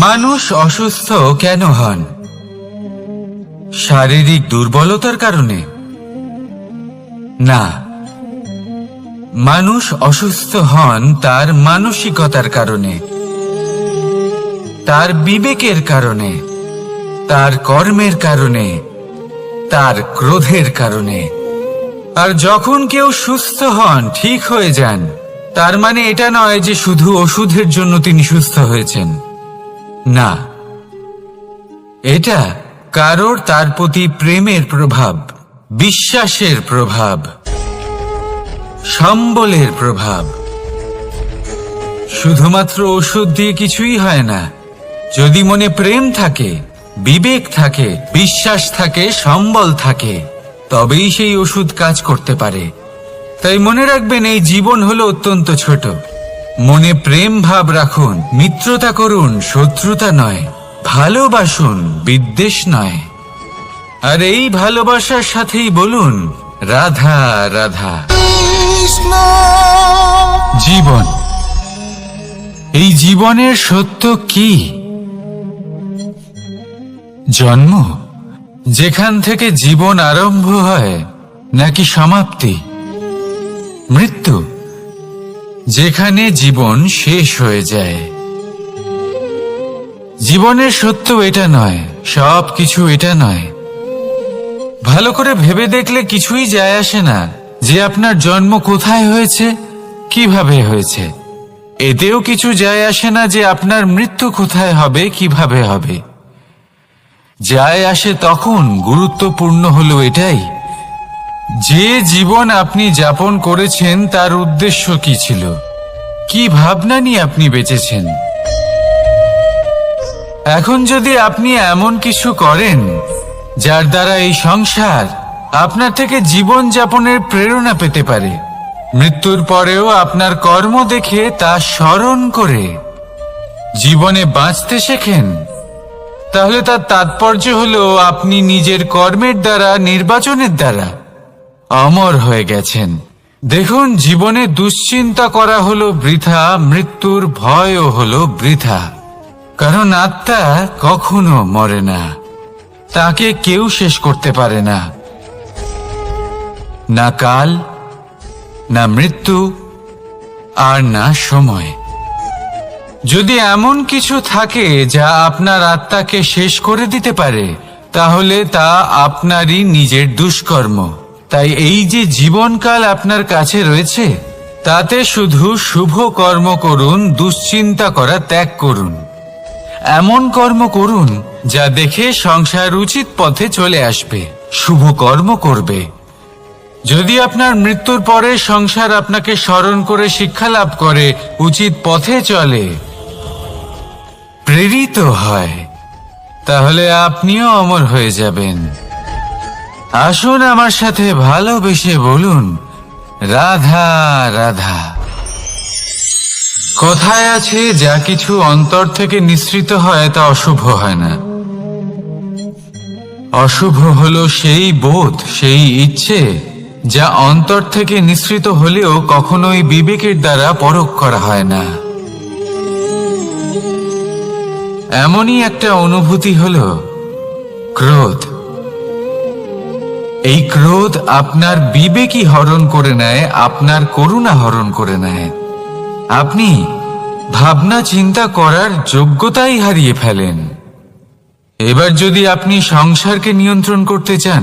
মানুষ অসুস্থ কেন হন? শারীরিক দুর্বলতার কারণে? না, মানুষ অসুস্থ হন তার মানসিকতার কারণে, তার বিবেকের কারণে, তার কর্মের কারণে, তার ক্রোধের কারণে। আর যখন কেউ সুস্থ হন, ঠিক হয়ে যান, তার মানে এটা নয় যে শুধু ওষুধের জন্য তিনি সুস্থ হয়েছেন। না, এটা কারোর তার প্রতি প্রেমের প্রভাব, বিশ্বাসের প্রভাব, সম্বলের প্রভাব। শুধুমাত্র ওষুধ দিয়ে কিছুই হয় না। যদি মনে প্রেম থাকে, বিবেক থাকে, বিশ্বাস থাকে, সম্বল থাকে, তবেই সেই ওষুধ কাজ করতে পারে। তাই মনে রাখবেন, এই জীবন হলো অত্যন্ত ছোট। মনে প্রেম ভাব রাখুন, মিত্রতা করুন, শত্রুতা নয়। ভালোবাসুন, বিদ্বেষ নয়। আর এই ভালোবাসার সাথেই বলুন, রাধা রাধা। জীবন, এই জীবনের সত্য কি? জন্ম, যেখান থেকে জীবন আরম্ভ হয়, নাকি সমাপ্তি? মৃত্যু, যেখানে জীবন শেষ হয়ে যায়। জীবনের সত্য এটা নয়, সব কিছু এটা নয়। ভালো করে ভেবে দেখলে কিছুই যায় আসে না যে আপনার জন্ম কোথায় হয়েছে, কিভাবে হয়েছে। এতেও কিছু যায় আসে না যে আপনার মৃত্যু কোথায় হবে, কিভাবে হবে। যায় আসে তখন, গুরুত্বপূর্ণ হলো এটাই যে জীবন আপনি যাপন করেছেন তার উদ্দেশ্য কি ছিল, কি ভাবনা নিয়ে আপনি বেঁচেছেন। এখন যদি আপনি এমন কিছু করেন যার দ্বারা এই সংসার আপনার থেকে জীবন যাপনের প্রেরণা পেতে পারে, মৃত্যুর পরেও আপনার কর্ম দেখে তা স্মরণ করে জীবনে বাঁচতে শেখেন, তাহলে তার তাৎপর্য হলো আপনি নিজের কর্মের দ্বারা, নির্বাচনের দ্বারা অমর হয়ে গেছেন। দেখুন, জীবনে দুশ্চিন্তা করা হলো বৃথা, মৃত্যুর ভয়ও হলো বৃথা। কারণ আত্মা কখনো মরে না, তাকে কেউ শেষ করতে পারে না। না কাল, না মৃত্যু, আর না সময়। যদি এমন কিছু থাকে যা আপনার আত্মাকে শেষ করে দিতে পারে, তাহলে তা আপনারই নিজের দুষ্কর্ম। তাই এই যে জীবনকাল আপনার কাছে রয়েছে, তাতে শুধু শুভ কর্ম করুন, দুশ্চিন্তা করা ত্যাগ করুন। এমন কর্ম করুন যা দেখে সংসার উচিত পথে চলে আসবে, শুভ কর্ম করবে। যদি আপনার মৃত্যুর পরে সংসার আপনাকে স্মরণ করে শিক্ষা লাভ করে, উচিত পথে চলে, প্রেরিত হয়, তাহলে আপনিও অমর হয়ে যাবেন। আসুন আমার সাথে ভালোবেসে বলুন, রাধা রাধা। কথায় আছে, যা কিছু অন্তর থেকে নিঃসৃত হয় তা অশুভ হয় না। অশুভ হলো সেই বোধ, সেই ইচ্ছে যা অন্তর থেকে নিঃসৃত হলেও কখনোই বিবেকের দ্বারা পরখ করা হয় না। এমনই একটা অনুভূতি হলো ক্রোধ। এই ক্রোধ আপনার বিবেকই হরণ করে নেয়, আপনার করুণা হরণ করে নেয়। আপনি ভাবনা চিন্তা করার যোগ্যতাই হারিয়ে ফেলেন। এবার যদি আপনি সংসারকে নিয়ন্ত্রণ করতে চান,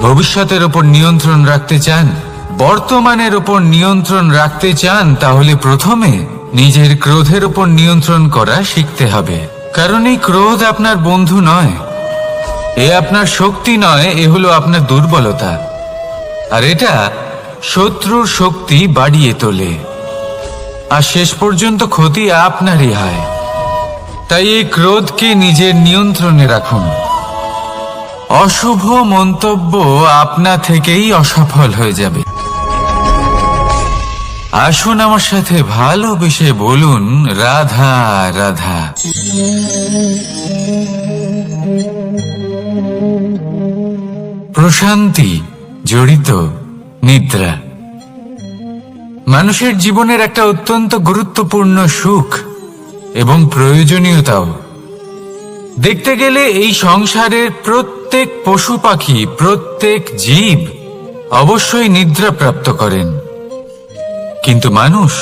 ভবিষ্যতের ওপর নিয়ন্ত্রণ রাখতে চান, বর্তমানের ওপর নিয়ন্ত্রণ রাখতে চান, তাহলে প্রথমে নিজের ক্রোধের ওপর নিয়ন্ত্রণ করা শিখতে হবে। কারণ এই ক্রোধ আপনার বন্ধু নয়, এ আপনার শক্তি নয়, এ হলো আপনার দুর্বলতা। আর এটা শত্রুর শক্তি বাড়িয়ে তোলে, আর শেষ পর্যন্ত ক্ষতি আপনারই হয়। তাই এই ক্রোধকে নিজের নিয়ন্ত্রণে রাখুন। অশুভ মন্তব্য আপনা থেকেই অসফল হয়ে যাবে। আসুন আমার সাথে ভালোবেসে বলুন, রাধা রাধা। প্রশান্তি জড়িত নিদ্রা মানুষের জীবনের একটা অত্যন্ত গুরুত্বপূর্ণ সুখ। এবং প্রয়োজনীয়তাও। দেখতে গেলে এই সংসারের প্রত্যেক পশু পাখি, প্রত্যেক জীব অবশ্যই নিদ্রা প্রাপ্ত করেন, কিন্তু মানুষ,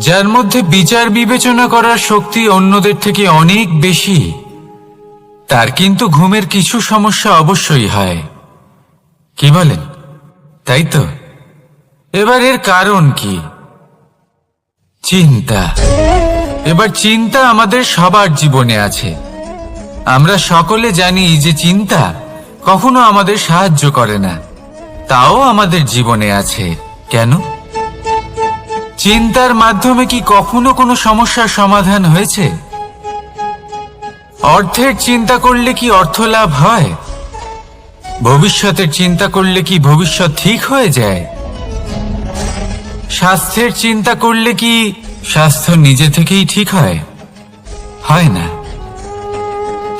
যার মধ্যে বিচার বিবেচনা করার শক্তি অন্যদের থেকে অনেক বেশি, তার কিন্তু ঘুমের কিছু সমস্যা অবশ্যই হয়। কি বলেন? তাই তো? এবার এর কারণ কি? চিন্তা। এবার চিন্তা আমাদের সবার জীবনে আছে। আমরা সকলে জানি যে চিন্তা কখনো আমাদের সাহায্য করে না, তাও আমাদের জীবনে আছে। কেন? চিন্তার মাধ্যমে কি কখনো কোনো সমস্যার সমাধান হয়েছে? অর্থের চিন্তা করলে কি অর্থ লাভ হয়? ভবিষ্যতের চিন্তা করলে কি ভবিষ্যৎ ঠিক হয়ে যায়? স্বাস্থ্যের চিন্তা করলে কি স্বাস্থ্য নিজে থেকেই ঠিক হয়? হয় না।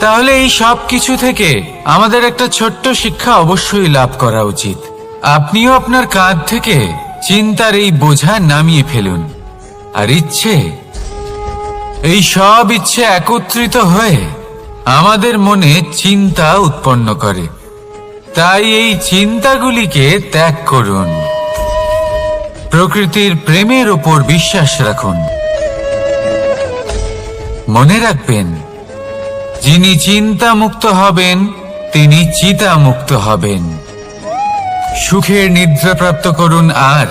তাহলে এই সব কিছু থেকে আমাদের একটা ছোট্ট শিক্ষা অবশ্যই লাভ করা উচিত। আপনিও আপনার কাঁধ থেকে চিন্তার এই বোঝা নামিয়ে ফেলুন। আর ইচ্ছে, এই সব ইচ্ছে একত্রিত হয়ে আমাদের মনে চিন্তা উৎপন্ন করে। তাই এই চিন্তাগুলিকে ত্যাগ করুন। প্রকৃতির প্রেমের ওপর বিশ্বাস রাখুন। মনে রাখবেন, যিনি চিন্তা মুক্ত হবেন তিনি চিতা মুক্ত হবেন। সুখের নিদ্রা প্রাপ্ত করুন, আর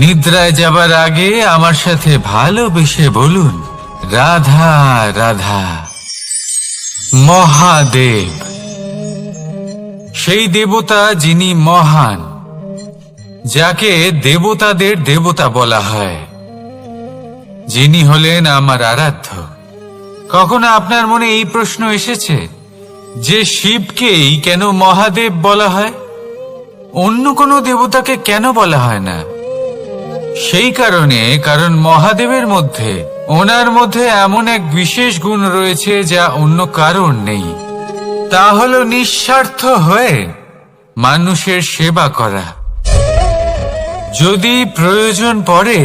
নিদ্রায় যাবার আগে আমার সাথে ভালোবেসে বলুন, রাধা রাধা। মহাদেব, সেই দেবতা যিনি মহান, যাকে দেবতাদের দেবতা বলা হয়, যিনি হলেন আমার আরাধ্য। কখনো আপনার মনে এই প্রশ্ন এসেছে যে শিবকেই কেন মহাদেব বলা হয়, অন্য কোনো দেবতাকে কেন বলা হয় না? সেই কারণে, কারণ মহাদেবের মধ্যে, ওনার মধ্যে এমন এক বিশেষ গুণ রয়েছে যা অন্য কারোর নেই। তা হলো নিঃস্বার্থ হয়ে মানুষের সেবা করা। যদি প্রয়োজন পড়ে,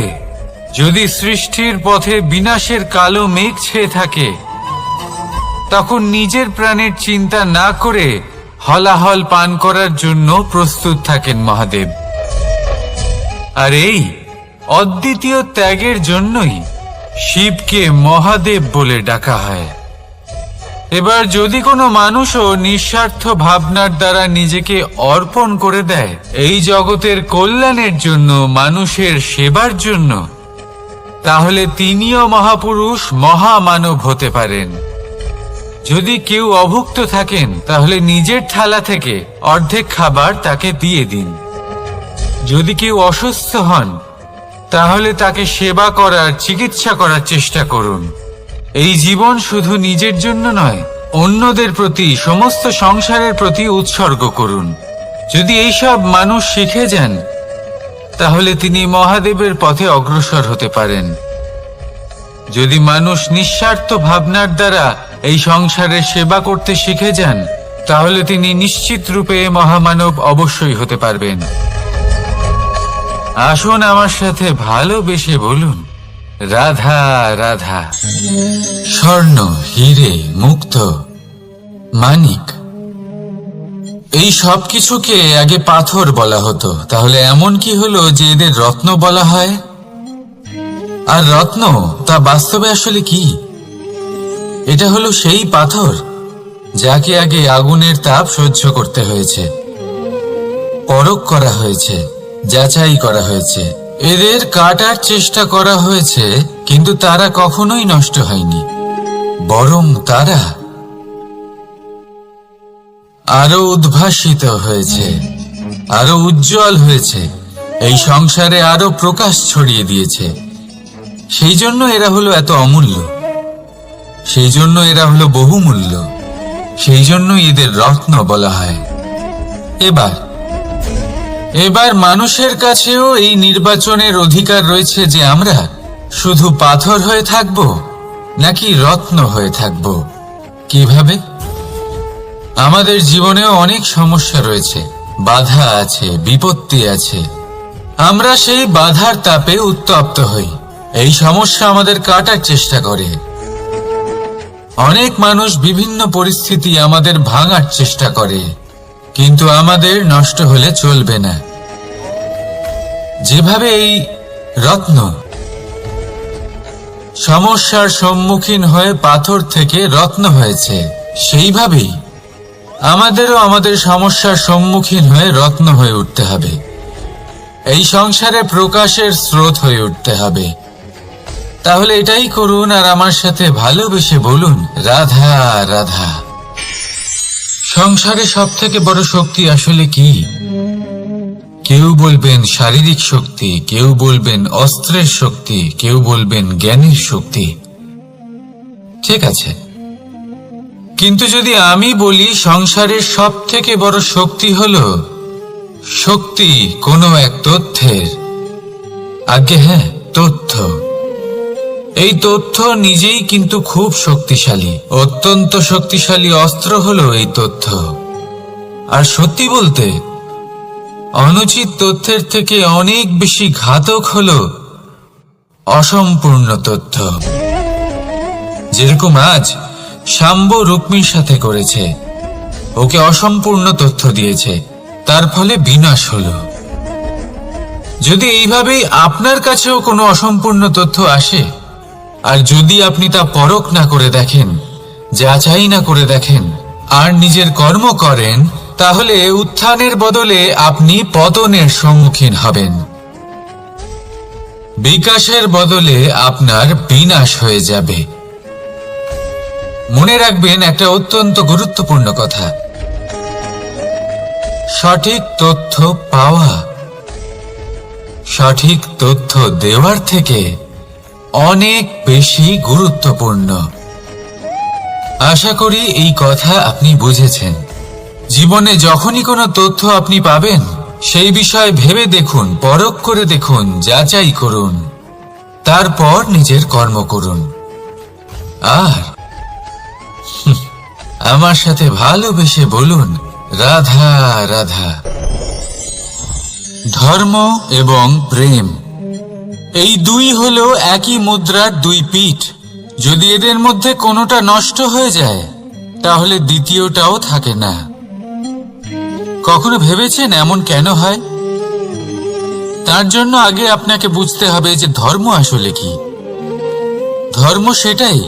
যদি সৃষ্টির পথে বিনাশের কালো মেঘ ছেয়ে থাকে, তখন নিজের প্রাণের চিন্তা না করে হলাহল পান করার জন্য প্রস্তুত থাকেন মহাদেব। আর এই অদ্বিতীয় ত্যাগের জন্যই শিবকে মহাদেব বলে ডাকা হয়। এবার যদি কোনো মানুষও নিঃস্বার্থ ভাবনার দ্বারা নিজেকে অর্পণ করে দেয় এই জগতের কল্যাণের জন্য, মানুষের সেবার জন্য, তাহলে তিনিও মহাপুরুষ, মহামানব হতে পারেন। যদি কেউ অভুক্ত থাকেন, তাহলে নিজের থালা থেকে অর্ধেক খাবার তাকে দিয়ে দিন। যদি কেউ অসুস্থ হন, তাহলে তাকে সেবা করার, চিকিৎসা করার চেষ্টা করুন। এই জীবন শুধু নিজের জন্য নয়, অন্যদের প্রতি, সমস্ত সংসারের প্রতি উৎসর্গ করুন। যদি এইসব মানুষ শিখে যান, তাহলে তিনি মহাদেবের পথে অগ্রসর হতে পারেন। যদি মানুষ নিঃস্বার্থ ভাবনার দ্বারা এই সংসারের সেবা করতে শিখে যান, তাহলে তিনি নিশ্চিত রূপে মহামানব অবশ্যই হতে পারবেন। আসুন আমার সাথে ভালোবেসে বলুন, রাধা রাধা। স্বর্ণ, হিরে, মুক্ত, মানিক, এই সব কিছুকে আগে পাথর বলা হতো। তাহলে এমন কি হলো যে এদের রত্ন বলা হয়? আর রত্ন তা বাস্তবে আসলে কি? এটা হলো সেই পাথর যাকে আগে আগুনের তাপ সহ্য করতে হয়েছে, পরখ করা হয়েছে, যাচাই করা হয়েছে, এদের কাটার চেষ্টা করা হয়েছে, কিন্তু তারা কখনোই নষ্ট হয়নি, বরং তারা আরো উদ্ভাসিত হয়েছে, আরো উজ্জ্বল হয়েছে, এই সংসারে আরো প্রকাশ ছড়িয়ে দিয়েছে। সেই জন্য এরা হলো এত অমূল্য, সেই জন্য এরা হলো বহুমূল্য, সেই জন্য এদের রত্ন বলা হয়। এবার মানুষের কাছেও এই নির্বাচনের অধিকার রয়েছে যে আমরা শুধু পাথর হয়ে থাকব নাকি রত্ন হয়ে থাকব। কিভাবে? আমাদের জীবনেও অনেক সমস্যা রয়েছে, বাধা আছে, বিপত্তি আছে। আমরা সেই বাধার তাপে উত্তপ্ত হই, এই সমস্যা আমাদের কাটার চেষ্টা করে। অনেক মানুষ বিভিন্ন পরিস্থিতি আমাদের ভাঙার চেষ্টা করে, কিন্তু আমাদের নষ্ট হলে চলবে না। যেভাবে এই রত্ন সমস্যার সম্মুখীন হয়ে পাথর থেকে রত্ন হয়েছে, সেইভাবেই আমাদেরও আমাদের সমস্যার সম্মুখীন হয়ে রত্ন হয়ে উঠতে হবে। এই সংসারে প্রকাশের স্রোত হয়ে উঠতে হবে। তাহলে এটাই করুন আর আমার সাথে ভালোবেসে বলুন, রাধা রাধা। সংসারে সব থেকে বড় শক্তি আসলে কি? কেউ বলবেন শারীরিক শক্তি, কেউ বলবেন অস্ত্রের শক্তি, কেউ বলবেন জ্ঞানের শক্তি। ঠিক আছে, কিন্তু যদি আমি বলি সংসারের সব থেকে বড় শক্তি হলো শক্তি কোনো এক তথ্যের, আগে হ্যাঁ, তথ্য। এই তথ্য নিজেই কিন্তু খুব শক্তিশালী, অত্যন্ত শক্তিশালী অস্ত্র হলো এই তথ্য। আর সত্যি বলতে অনুচিত তথ্যের থেকে অনেক বেশি ঘাতক হলো অসম্পূর্ণ তথ্য। যেরকম আজ শাম্ব রুক্মির সাথে করেছে, ওকে অসম্পূর্ণ তথ্য দিয়েছে, তার ফলে বিনাশ হলো। যদি এইভাবেই আপনার কাছেও কোনো অসম্পূর্ণ তথ্য আসে, আর যদি আপনি তা পরখ না করে দেখেন, যাচাই না করে দেখেন, আর নিজের কর্ম করেন, তাহলে উত্থানের বদলে আপনি পতনের সম্মুখীন হবেন। বিকাশের বদলে আপনার বিনাশ হয়ে যাবে। মনে রাখবেন একটা অত্যন্ত গুরুত্বপূর্ণ কথা, সঠিক তথ্য পাওয়া সঠিক তথ্য দেওয়ার থেকে অনেক বেশি গুরুত্বপূর্ণ। আশা করি এই কথা আপনি বুঝেছেন। জীবনে যখনই কোনো তথ্য আপনি পাবেন, সেই বিষয়ে ভেবে দেখুন, পরখ করে দেখুন, যাচাই করুন, তারপর নিজের কর্ম করুন। আর আমার সাথে ভালোবেসে বলুন, রাধা রাধা। ধর্ম এবং প্রেম, এই দুই হলো একই মুদ্রার দুই পিঠ। যদি এদের মধ্যে কোনোটা নষ্ট হয়ে যায়, তাহলে দ্বিতীয়টাও থাকে না। কখনো ভেবেছেন এমন কেন হয়? তার জন্য আগে আপনাকে বুঝতে হবে যে ধর্ম আসলে কি। ধর্ম সেটাই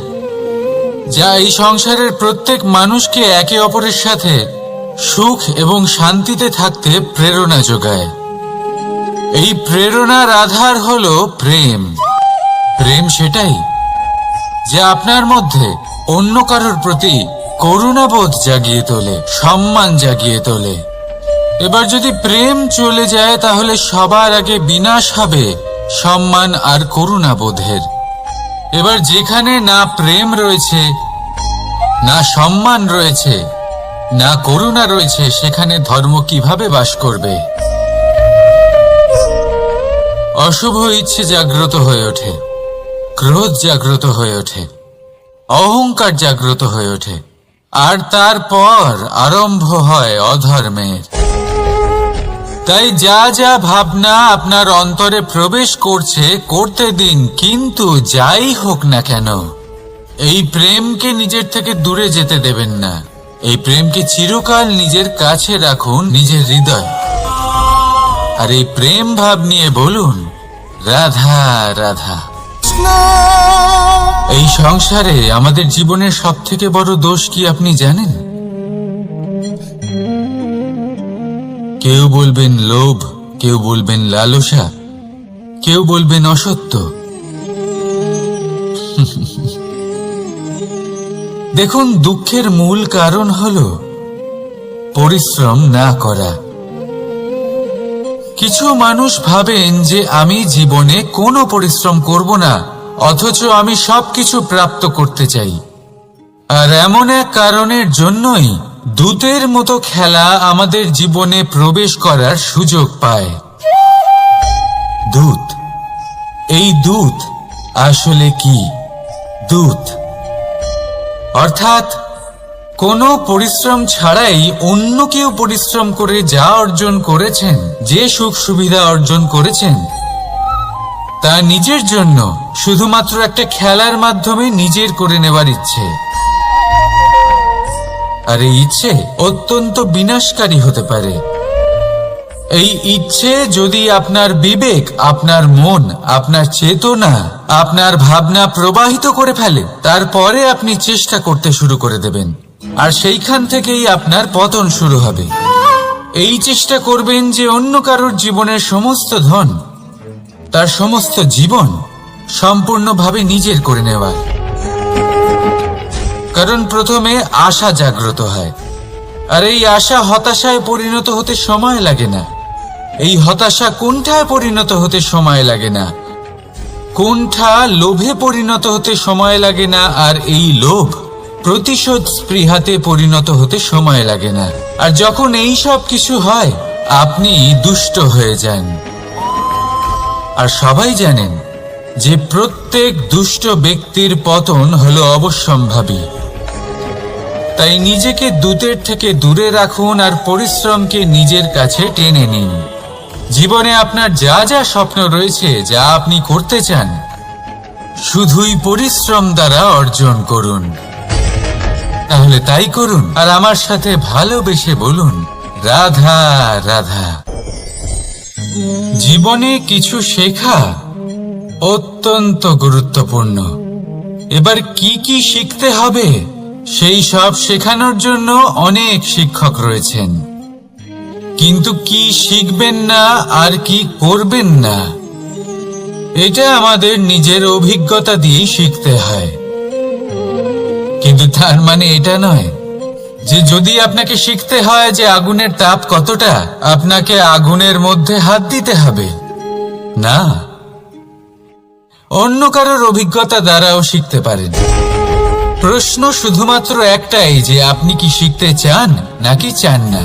যা এই সংসারের প্রত্যেক মানুষকে একে অপরের সাথে সুখ এবং শান্তিতে থাকতে প্রেরণা যোগায়। এই প্রেরণার আধার হলো প্রেম। প্রেম সেটাই যা আপনার মধ্যে অন্য কারোর প্রতি করুণাবোধ জাগিয়ে তোলে, সম্মান জাগিয়ে তোলে। এবার যদি প্রেম চলে যায়, তাহলে সবার আগে বিনাশ হবে সম্মান আর করুণাবোধের। এবার যেখানে না প্রেম রয়েছে, না সম্মান রয়েছে, না করুণা রয়েছে, সেখানে ধর্ম কিভাবে বাস করবে? অশুভ ইচ্ছে জাগ্রত হয়ে ওঠে, ক্রোধ জাগ্রত হয়ে ওঠে, অহংকার জাগ্রত হয়ে ওঠে, আর তারপর আরম্ভ হয় অধর্মের। তাই যা যা ভাবনা আপনার অন্তরে প্রবেশ করছে করতে দিন, কিন্তু যাই হোক না কেন এই প্রেমকে নিজের থেকে দূরে যেতে দেবেন না। এই প্রেমকে চিরকাল নিজের কাছে রাখুন, নিজের হৃদয়। আর এই প্রেম ভাব নিয়ে বলুন, রাধা রাধা। এই সংসারে আমাদের জীবনের সব থেকে বড় দোষ কি আপনি জানেন? কেউ বলবেন লোভ, কেউ বলবেন লালসা, কেউ বলবেন অসত্য। দেখুন, দুঃখের মূল কারণ হলো পরিশ্রম না করা। কিছু মানুষ ভাবেন যে আমি জীবনে কোনো পরিশ্রম করব না, অথচ আমি সবকিছু প্রাপ্ত করতে চাই। আর এমন এক কারণের জন্যই দূতের মতো খেলা আমাদের জীবনে প্রবেশ করার সুযোগ পায়। দূত, এই দূত আসলে কি? দূত অর্থাৎ কোনো পরিশ্রম ছাড়াই অন্য কেউ পরিশ্রম করে যা অর্জন করেছেন, যে সুখ সুবিধা অর্জন করেছেন, তা নিজের জন্য শুধুমাত্র একটা খেলার মাধ্যমে নিজের করে নেওয়ার ইচ্ছে। আর এই ইচ্ছে অত্যন্ত বিনাশকারী হতে পারে। এই ইচ্ছে যদি আপনার বিবেক, আপনার মন, আপনার চেতনা, আপনার ভাবনা প্রবাহিত করে ফেলে, তারপরে আপনি চেষ্টা করতে শুরু করে দেবেন, আর সেইখান থেকেই আপনার পতন শুরু হবে। এই চেষ্টা করবেন যে অন্য কারোর জীবনের সমস্ত ধন, তার সমস্ত জীবন সম্পূর্ণভাবে নিজের করে নেওয়ার। কারণ প্রথমে আশা জাগ্রত হয়, আর এই আশা হতাশায় পরিণত হতে সময় লাগে না। এই হতাশা কুণ্ঠায় পরিণত হতে সময় লাগে না, কুণ্ঠা লোভে পরিণত হতে সময় লাগে না, আর এই লোভ প্রতিশোধ স্পৃহাতে পরিণত হতে সময় লাগে না। আর যখন এই সব কিছু হয়, আপনি দুষ্ট হয়ে যান। আর সবাই জানেন যে প্রত্যেক দুষ্ট ব্যক্তির পতন হলো অবশ্যম্ভাবী। তাই নিজেকে দূতের থেকে দূরে রাখুন আর পরিশ্রমকে নিজের কাছে টেনে নিন। জীবনে আপনার যা যা স্বপ্ন রয়েছে, যা আপনি করতে চান, শুধুই পরিশ্রম দ্বারা অর্জন করুন। তাহলে তাই করুন, আর আমার সাথে ভালোবেসে বলুন, রাধা রাধা। জীবনে কিছু শেখা অত্যন্ত গুরুত্বপূর্ণ। এবার কি কি শিখতে হবে, সেই সব শেখানোর জন্য অনেক শিক্ষক রয়েছেন। কিন্তু কি শিখবেন না আর কি করবেন না, এটা আমাদের নিজের অভিজ্ঞতা দিয়ে শিখতে হয়। কিন্তু তার মানে এটা নয় যে যদি আপনাকে শিখতে হয় যে আগুনের তাপ কতটা, আপনাকে আগুনের মধ্যে হাত দিতে হবে। না, অন্য কারোর অভিজ্ঞতা দ্বারাও শিখতে পারেন। প্রশ্ন শুধুমাত্র একটাই যে আপনি কি শিখতে চান নাকি চান না।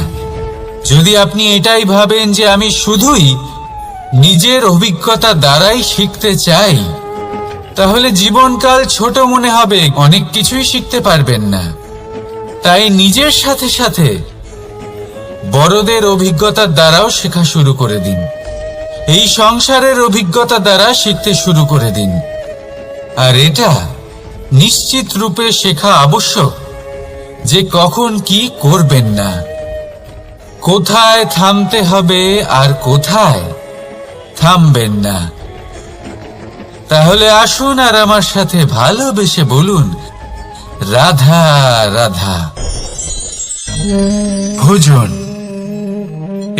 যদি আপনি এটাই ভাবেন যে আমি শুধুই নিজের অভিজ্ঞতা দ্বারাই শিখতে চাই, তাহলে জীবনকাল ছোট মনে হবে, অনেক কিছুই শিখতে পারবেন না। তাই নিজের সাথে সাথে বড়দের অভিজ্ঞতার দ্বারাও শেখা শুরু করে দিন। এই সংসারের অভিজ্ঞতা দ্বারা শিখতে শুরু করে দিন। আর এটা নিশ্চিত রূপে শেখা আবশ্যক যে কখন কি করবেন না, কোথায় থামতে হবে আর কোথায় থামবেন না। তাহলে আসুন আর আমার সাথে ভালোবেসে বলুন, রাধা রাধা। ভোজন।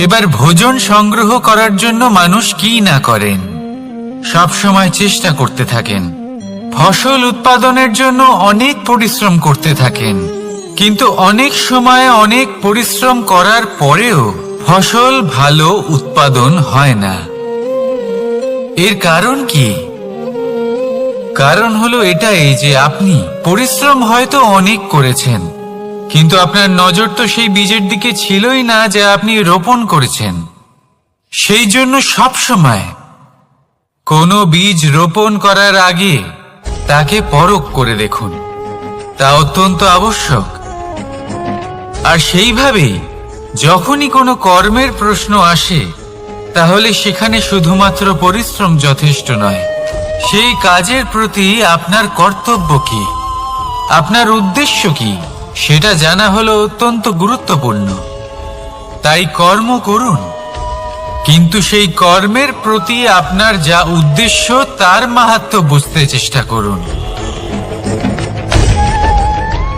এবার ভোজন সংগ্রহ করার জন্য মানুষ কি না করেন, সব সময় চেষ্টা করতে থাকেন। ফসল উৎপাদনের জন্য অনেক পরিশ্রম করতে থাকেন, কিন্তু অনেক সময় অনেক পরিশ্রম করার পরেও ফসল ভালো উৎপাদন হয় না। এর কারণ কি? কারণ হলো এটাই যে আপনি পরিশ্রম হয়তো অনেক করেছেন, কিন্তু আপনার নজর তো সেই বীজের দিকে ছিলই না যা আপনি রোপণ করেছেন। সেই জন্য সব সময় কোনো বীজ রোপণ করার আগে তাকে পরখ করে দেখুন, তা অত্যন্ত আবশ্যক। আর সেইভাবেই যখনই কোনো কর্মের প্রশ্ন আসে, তাহলে সেখানে শুধুমাত্র পরিশ্রম যথেষ্ট নয়। সেই কাজের প্রতি আপনার কর্তব্য কি, আপনার উদ্দেশ্য কি, সেটা জানা হলো অত্যন্ত গুরুত্বপূর্ণ। তাই কর্ম করুন, কিন্তু সেই কর্মের প্রতি আপনার যা উদ্দেশ্য তার মাহাত্ম্য বুঝতে চেষ্টা করুন।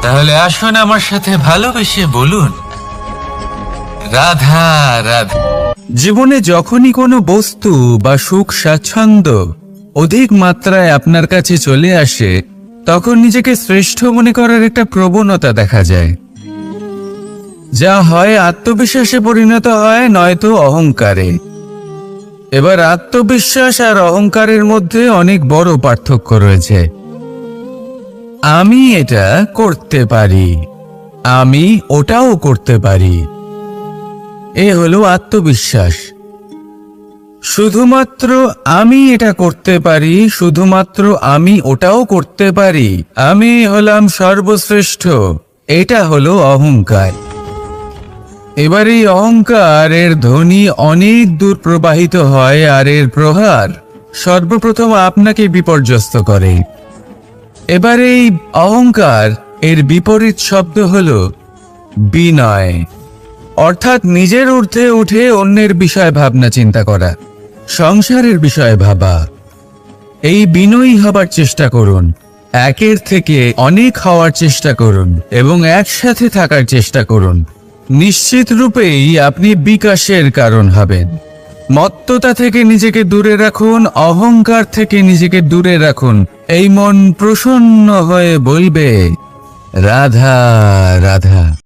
তাহলে আসুন আমার সাথে ভালোবেসে বলুন, রাধা রাধা। জীবনে যখনই কোনো বস্তু বা সুখ স্বাচ্ছন্দ্য অধিক মাত্রায় আপনার কাছে চলে আসে, তখন নিজেকে শ্রেষ্ঠ মনে করার একটা প্রবণতা দেখা যায়, যা হয় আত্মবিশ্বাসে পরিণত হয়, নয়তো অহংকারে। এবার আত্মবিশ্বাস আর অহংকারের মধ্যে অনেক বড় পার্থক্য রয়েছে। আমি এটা করতে পারি, আমি ওটাও করতে পারি, এ হলো আত্মবিশ্বাস। শুধুমাত্র আমি এটা করতে পারি, শুধুমাত্র আমি ওটাও করতে পারি, আমি হলাম সর্বশ্রেষ্ঠ, এটা হলো অহংকার। এবার এই অহংকারের ধ্বনি অনেক দূর প্রবাহিত হয়, আর এর প্রহার সর্বপ্রথম আপনাকে বিপর্যস্ত করে। এবার এই অহংকার এর বিপরীত শব্দ হলো বিনয়, অর্থাৎ নিজের ঊর্ধ্বে উঠে অন্যের বিষয়ে ভাবনা চিন্তা করা, সংসারের বিষয়ে ভাবা। এই বিনয়ী হবার চেষ্টা করুন, একের থেকে অনেক হওয়ার চেষ্টা করুন এবং একসাথে থাকার চেষ্টা করুন। নিশ্চিত রূপেই আপনি বিকাশের কারণ হবেন। মত্ততা থেকে নিজেকে দূরে রাখুন, অহংকার থেকে নিজেকে দূরে রাখুন। এই মন প্রসন্ন হয়ে বলবে, রাধা রাধা।